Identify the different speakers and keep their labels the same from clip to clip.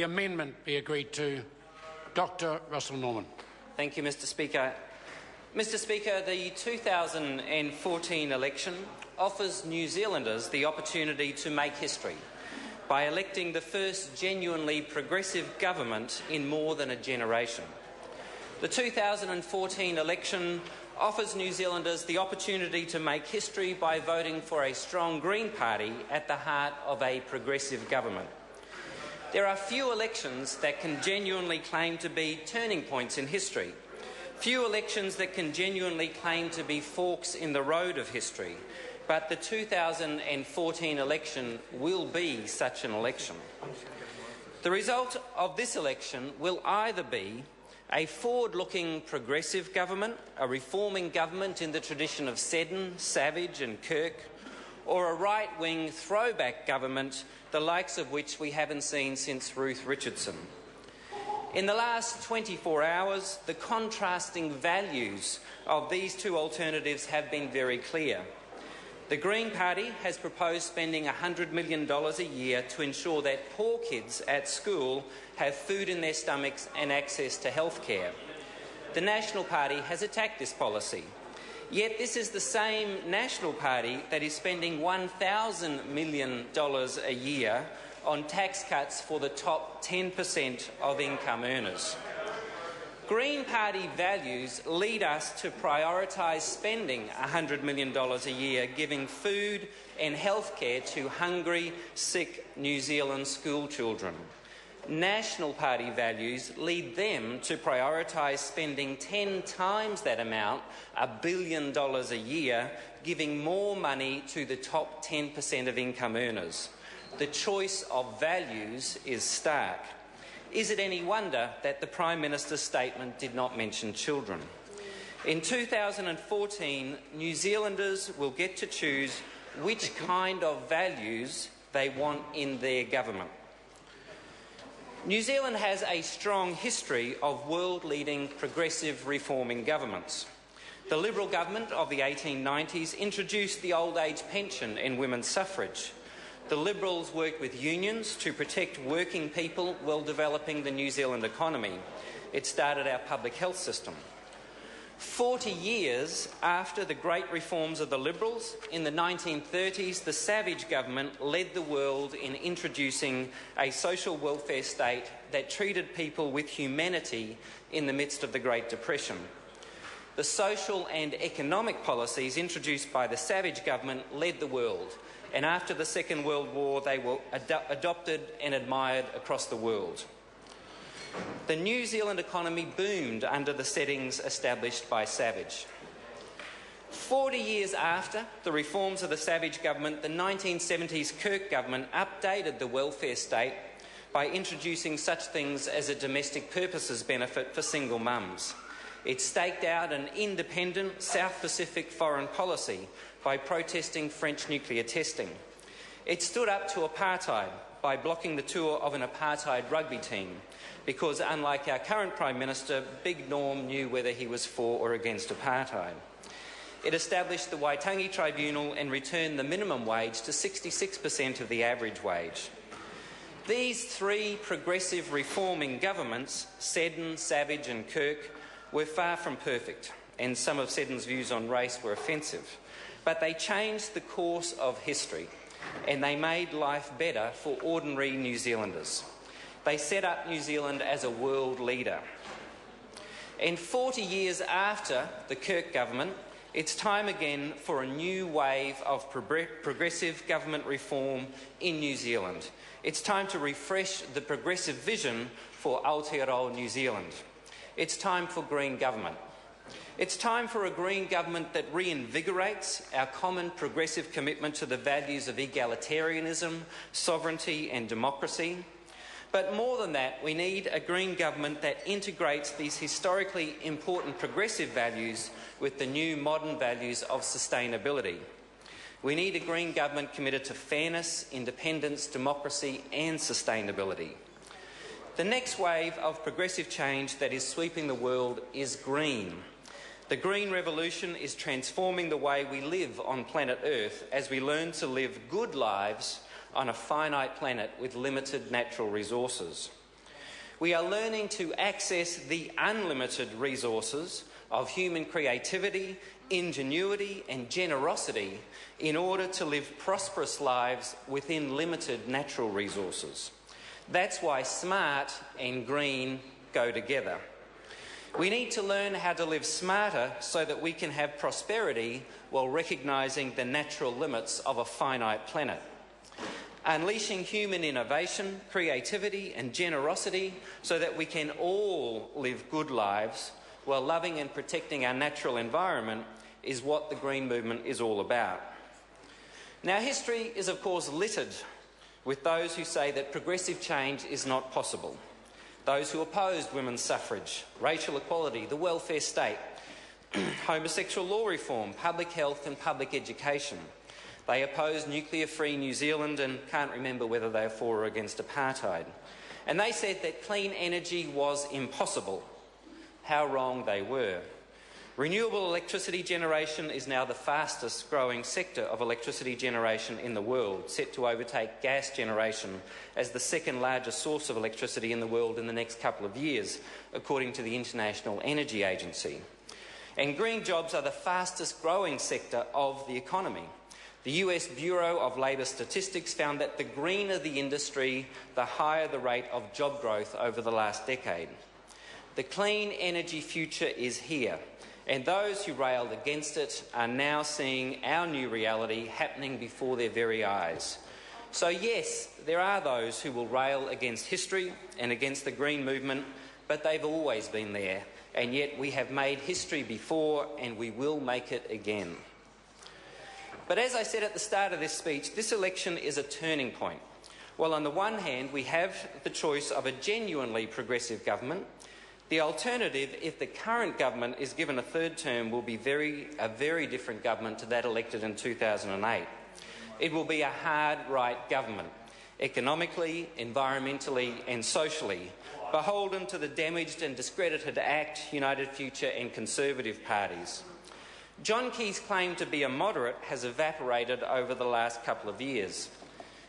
Speaker 1: The amendment be agreed to. Dr Russell-Norman.
Speaker 2: Thank you, Mr Speaker. Mr Speaker, the 2014 election offers New Zealanders the opportunity to make history by electing the first genuinely progressive government in more than a generation. The 2014 election offers New Zealanders the opportunity to make history by voting for a strong Green Party at the heart of a progressive government. There are few elections that can genuinely claim to be turning points in history, few elections that can genuinely claim to be forks in the road of history, but the 2014 election will be such an election. The result of this election will either be a forward-looking progressive government, a reforming government in the tradition of Seddon, Savage and Kirk, or a right-wing throwback government, the likes of which we haven't seen since Ruth Richardson. In the last 24 hours, the contrasting values of these two alternatives have been very clear. The Green Party has proposed spending $100 million a year to ensure that poor kids at school have food in their stomachs and access to health care. The National Party has attacked this policy. Yet this is the same National Party that is spending $1,000 million a year on tax cuts for the top 10% of income earners. Green Party values lead us to prioritise spending $100 million a year giving food and health care to hungry, sick New Zealand school children. National Party values lead them to prioritise spending 10 times that amount, $1 billion a year, giving more money to the top 10% of income earners. The choice of values is stark. Is it any wonder that the Prime Minister's statement did not mention children? In 2014, New Zealanders will get to choose which kind of values they want in their government. New Zealand has a strong history of world-leading progressive reforming governments. The Liberal government of the 1890s introduced the old age pension and women's suffrage. The Liberals worked with unions to protect working people while developing the New Zealand economy. It started our public health system. 40 years after the great reforms of the Liberals, in the 1930s, the Savage government led the world in introducing a social welfare state that treated people with humanity in the midst of the Great Depression. The social and economic policies introduced by the Savage government led the world, and after the Second World War they were adopted and admired across the world. The New Zealand economy boomed under the settings established by Savage. 40 years after the reforms of the Savage government, the 1970s Kirk government updated the welfare state by introducing such things as a domestic purposes benefit for single mums. It staked out an independent South Pacific foreign policy by protesting French nuclear testing. It stood up to apartheid by blocking the tour of an apartheid rugby team, because unlike our current Prime Minister, Big Norm knew whether he was for or against apartheid. It established the Waitangi Tribunal and returned the minimum wage to 66% of the average wage. These three progressive reforming governments, Seddon, Savage and Kirk, were far from perfect, and some of Seddon's views on race were offensive. But they changed the course of history, and they made life better for ordinary New Zealanders. They set up New Zealand as a world leader. And 40 years after the Kirk government, it's time again for a new wave of progressive government reform in New Zealand. It's time to refresh the progressive vision for Aotearoa New Zealand. It's time for green government. It's time for a green government that reinvigorates our common progressive commitment to the values of egalitarianism, sovereignty and democracy. But more than that, we need a green government that integrates these historically important progressive values with the new modern values of sustainability. We need a green government committed to fairness, independence, democracy and sustainability. The next wave of progressive change that is sweeping the world is green. The green revolution is transforming the way we live on planet Earth as we learn to live good lives on a finite planet with limited natural resources. We are learning to access the unlimited resources of human creativity, ingenuity and generosity in order to live prosperous lives within limited natural resources. That's why smart and green go together. We need to learn how to live smarter so that we can have prosperity while recognising the natural limits of a finite planet. Unleashing human innovation, creativity and generosity so that we can all live good lives while loving and protecting our natural environment is what the Green Movement is all about. Now, history is of course littered with those who say that progressive change is not possible. Those who opposed women's suffrage, racial equality, the welfare state, homosexual law reform, public health and public education. They opposed nuclear-free New Zealand and can't remember whether they were for or against apartheid. And they said that clean energy was impossible. How wrong they were. Renewable electricity generation is now the fastest growing sector of electricity generation in the world, set to overtake gas generation as the second largest source of electricity in the world in the next couple of years, according to the International Energy Agency. And green jobs are the fastest growing sector of the economy. The US Bureau of Labour Statistics found that the greener the industry, the higher the rate of job growth over the last decade. The clean energy future is here, and those who railed against it are now seeing our new reality happening before their very eyes. So yes, there are those who will rail against history and against the Green Movement, but they've always been there, and yet we have made history before and we will make it again. But as I said at the start of this speech, this election is a turning point. While on the one hand we have the choice of a genuinely progressive government, the alternative, if the current government is given a third term, will be a very different government to that elected in 2008. It will be a hard right government, economically, environmentally and socially, beholden to the damaged and discredited ACT, United Future and Conservative parties. John Key's claim to be a moderate has evaporated over the last couple of years.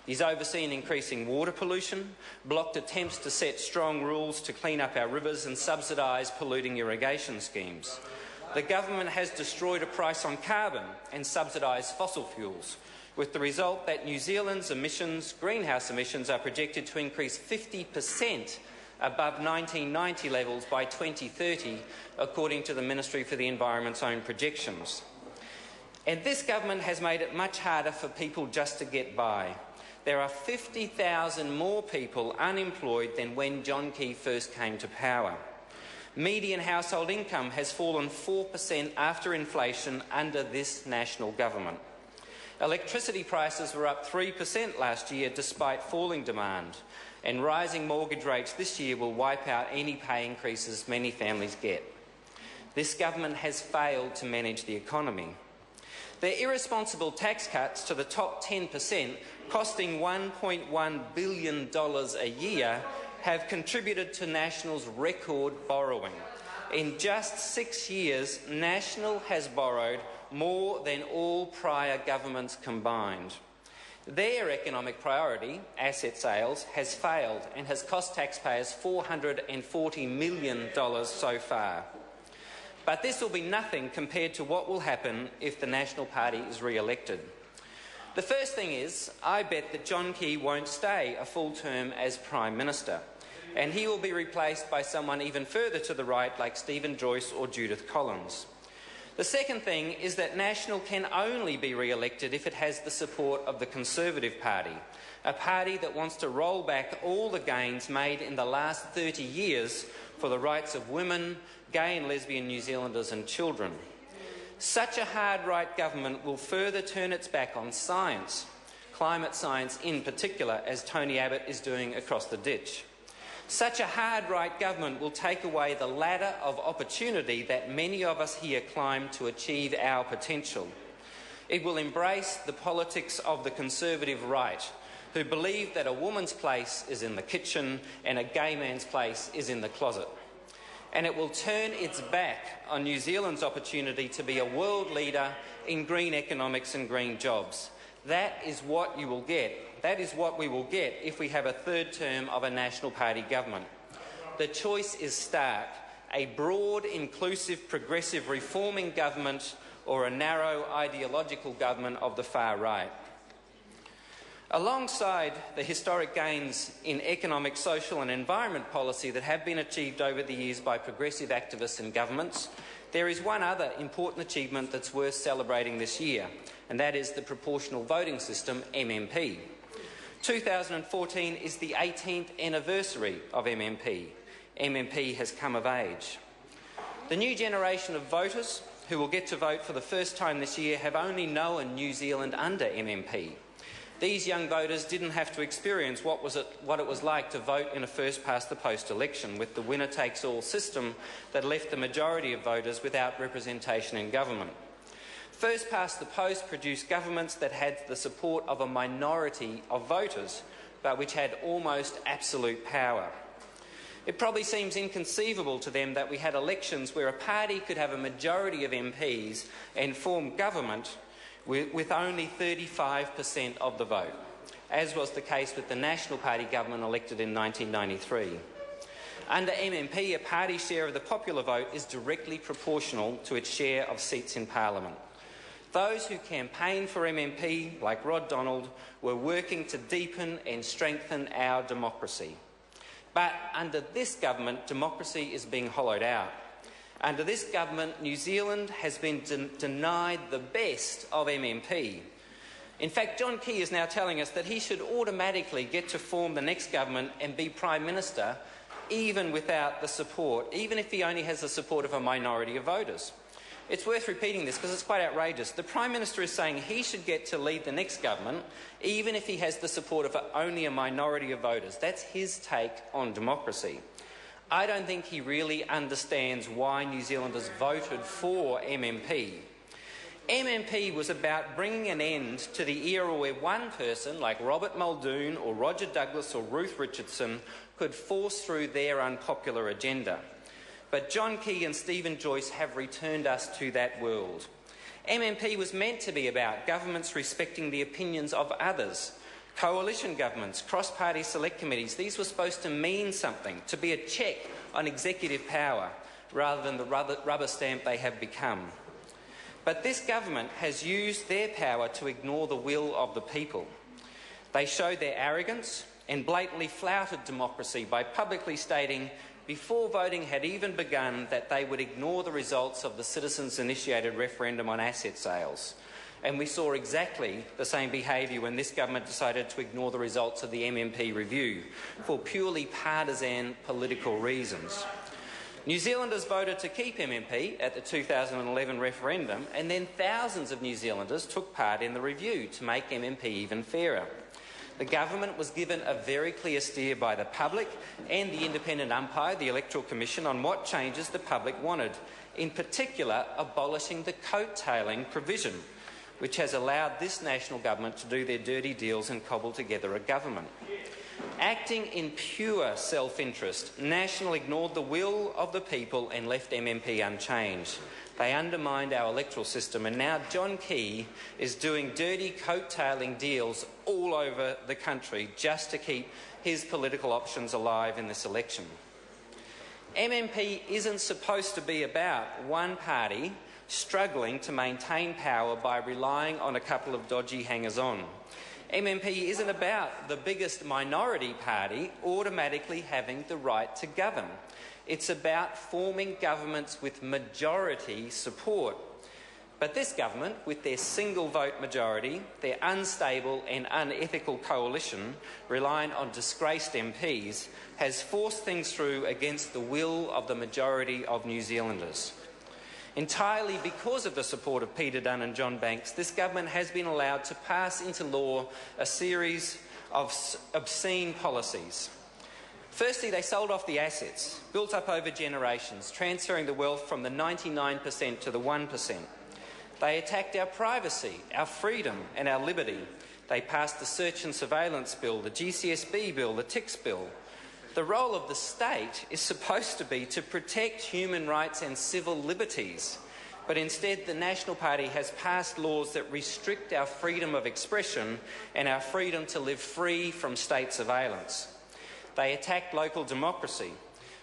Speaker 2: He's overseen increasing water pollution, blocked attempts to set strong rules to clean up our rivers and subsidise polluting irrigation schemes. The government has destroyed a price on carbon and subsidised fossil fuels, with the result that New Zealand's greenhouse emissions, are projected to increase 50% above 1990 levels by 2030, according to the Ministry for the Environment's own projections. And this government has made it much harder for people just to get by. There are 50,000 more people unemployed than when John Key first came to power. Median household income has fallen 4% after inflation under this national government. Electricity prices were up 3% last year despite falling demand, and rising mortgage rates this year will wipe out any pay increases many families get. This government has failed to manage the economy. Their irresponsible tax cuts to the top 10%, costing $1.1 billion a year, have contributed to National's record borrowing. In just 6 years, National has borrowed more than all prior governments combined. Their economic priority, asset sales, has failed and has cost taxpayers $440 million so far. But this will be nothing compared to what will happen if the National Party is re-elected. The first thing is, I bet that John Key won't stay a full term as Prime Minister, and he will be replaced by someone even further to the right like Stephen Joyce or Judith Collins. The second thing is that National can only be re-elected if it has the support of the Conservative Party, a party that wants to roll back all the gains made in the last 30 years for the rights of women, gay and lesbian New Zealanders and children. Such a hard right government will further turn its back on science, climate science in particular, as Tony Abbott is doing across the ditch. Such a hard right government will take away the ladder of opportunity that many of us here climb to achieve our potential. It will embrace the politics of the conservative right, who believe that a woman's place is in the kitchen and a gay man's place is in the closet. And it will turn its back on New Zealand's opportunity to be a world leader in green economics and green jobs. That is what you will get. That is what we will get if we have a third term of a National Party government. The choice is stark: a broad, inclusive, progressive, reforming government or a narrow, ideological government of the far right. Alongside the historic gains in economic, social and environment policy that have been achieved over the years by progressive activists and governments, there is one other important achievement that's worth celebrating this year, and that is the proportional voting system, MMP. 2014 is the 18th anniversary of MMP. MMP has come of age. The new generation of voters who will get to vote for the first time this year have only known New Zealand under MMP. These young voters didn't have to experience what it was like to vote in a first-past-the-post election with the winner-takes-all system that left the majority of voters without representation in government. First-past-the-post produced governments that had the support of a minority of voters, but which had almost absolute power. It probably seems inconceivable to them that we had elections where a party could have a majority of MPs and form government with only 35% of the vote, as was the case with the National Party government elected in 1993. Under MMP, a party share of the popular vote is directly proportional to its share of seats in Parliament. Those who campaigned for MMP, like Rod Donald, were working to deepen and strengthen our democracy. But under this government, democracy is being hollowed out. Under this government, New Zealand has been denied the best of MMP. In fact, John Key is now telling us that he should automatically get to form the next government and be Prime Minister even without the support, even if he only has the support of a minority of voters. It's worth repeating this because it's quite outrageous. The Prime Minister is saying he should get to lead the next government even if he has the support of only a minority of voters. That's his take on democracy. I don't think he really understands why New Zealanders voted for MMP. MMP was about bringing an end to the era where one person, like Robert Muldoon or Roger Douglas or Ruth Richardson, could force through their unpopular agenda. But John Key and Stephen Joyce have returned us to that world. MMP was meant to be about governments respecting the opinions of others. Coalition governments, cross-party select committees, these were supposed to mean something, to be a check on executive power, rather than the rubber stamp they have become. But this government has used their power to ignore the will of the people. They showed their arrogance and blatantly flouted democracy by publicly stating, before voting had even begun, that they would ignore the results of the citizens-initiated referendum on asset sales. And we saw exactly the same behaviour when this government decided to ignore the results of the MMP review for purely partisan political reasons. New Zealanders voted to keep MMP at the 2011 referendum, and then thousands of New Zealanders took part in the review to make MMP even fairer. The government was given a very clear steer by the public and the independent umpire, the Electoral Commission, on what changes the public wanted, in particular abolishing the coattailing provision, which has allowed this national government to do their dirty deals and cobble together a government. Acting in pure self-interest, National ignored the will of the people and left MMP unchanged. They undermined our electoral system, and now John Key is doing dirty coattailing deals all over the country just to keep his political options alive in this election. MMP isn't supposed to be about one party struggling to maintain power by relying on a couple of dodgy hangers-on. MMP isn't about the biggest minority party automatically having the right to govern. It's about forming governments with majority support. But this government, with their single-vote majority, their unstable and unethical coalition reliant on disgraced MPs, has forced things through against the will of the majority of New Zealanders. Entirely because of the support of Peter Dunn and John Banks, this government has been allowed to pass into law a series of obscene policies. Firstly, they sold off the assets, built up over generations, transferring the wealth from the 99% to the 1%. They attacked our privacy, our freedom and our liberty. They passed the Search and Surveillance Bill, the GCSB Bill, the TICS Bill. The role of the state is supposed to be to protect human rights and civil liberties, but instead the National Party has passed laws that restrict our freedom of expression and our freedom to live free from state surveillance. They attacked local democracy.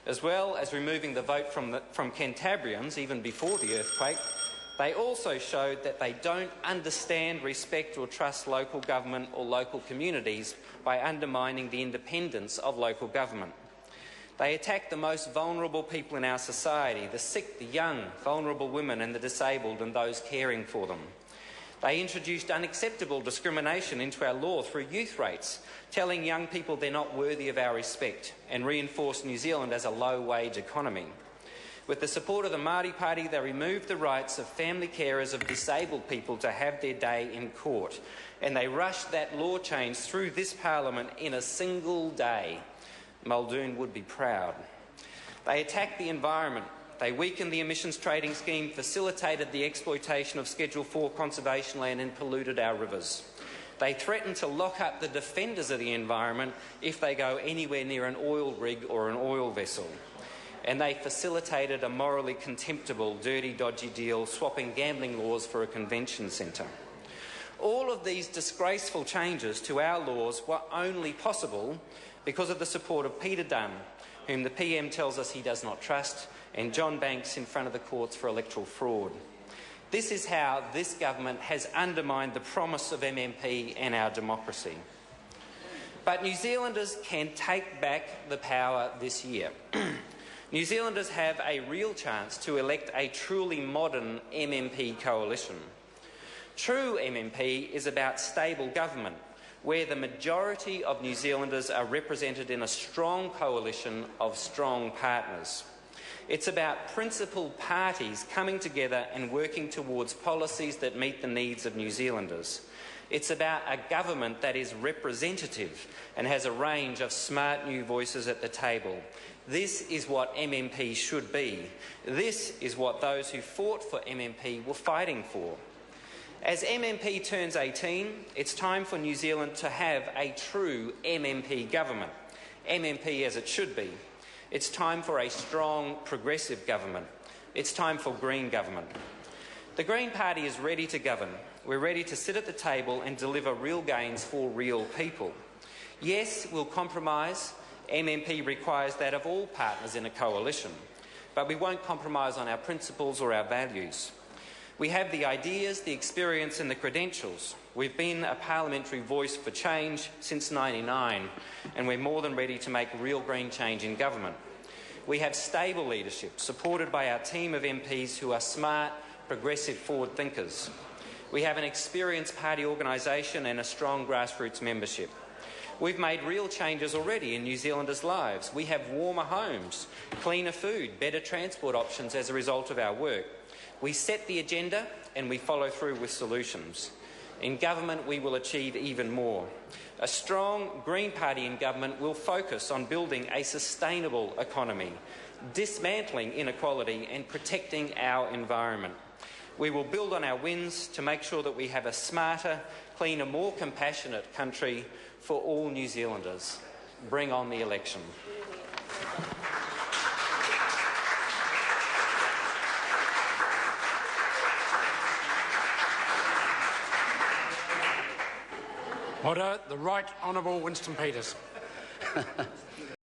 Speaker 2: As well as removing the vote from Cantabrians even before the earthquake, they also showed that they don't understand, respect or trust local government or local communities by undermining the independence of local government. They attack the most vulnerable people in our society, the sick, the young, vulnerable women and the disabled and those caring for them. They introduced unacceptable discrimination into our law through youth rates, telling young people they're not worthy of our respect, and reinforced New Zealand as a low-wage economy. With the support of the Māori Party, they removed the rights of family carers of disabled people to have their day in court, and they rushed that law change through this parliament in a single day. Muldoon would be proud. They attacked the environment. They weakened the emissions trading scheme, facilitated the exploitation of Schedule 4 conservation land and polluted our rivers. They threatened to lock up the defenders of the environment if they go anywhere near an oil rig or an oil vessel. And they facilitated a morally contemptible, dirty, dodgy deal, swapping gambling laws for a convention centre. All of these disgraceful changes to our laws were only possible because of the support of Peter Dunn, whom the PM tells us he does not trust, and John Banks in front of the courts for electoral fraud. This is how this government has undermined the promise of MMP and our democracy. But New Zealanders can take back the power this year. New Zealanders have a real chance to elect a truly modern MMP coalition. True MMP is about stable government, where the majority of New Zealanders are represented in a strong coalition of strong partners. It's about principal parties coming together and working towards policies that meet the needs of New Zealanders. It's about a government that is representative and has a range of smart new voices at the table. This is what MMP should be. This is what those who fought for MMP were fighting for. As MMP turns 18, it's time for New Zealand to have a true MMP government. MMP as it should be. It's time for a strong, progressive government. It's time for Green government. The Green Party is ready to govern. We're ready to sit at the table and deliver real gains for real people. Yes, we'll compromise. MMP requires that of all partners in a coalition. But we won't compromise on our principles or our values. We have the ideas, the experience and the credentials. We've been a parliamentary voice for change since '99, and we're more than ready to make real green change in government. We have stable leadership, supported by our team of MPs who are smart, progressive, forward thinkers. We have an experienced party organisation and a strong grassroots membership. We've made real changes already in New Zealanders' lives. We have warmer homes, cleaner food, better transport options as a result of our work. We set the agenda and we follow through with solutions. In government, we will achieve even more. A strong Green Party in government will focus on building a sustainable economy, dismantling inequality and protecting our environment. We will build on our wins to make sure that we have a smarter, cleaner, more compassionate country for all New Zealanders. Bring on the election.
Speaker 1: Order. The Right Honourable Winston Peters.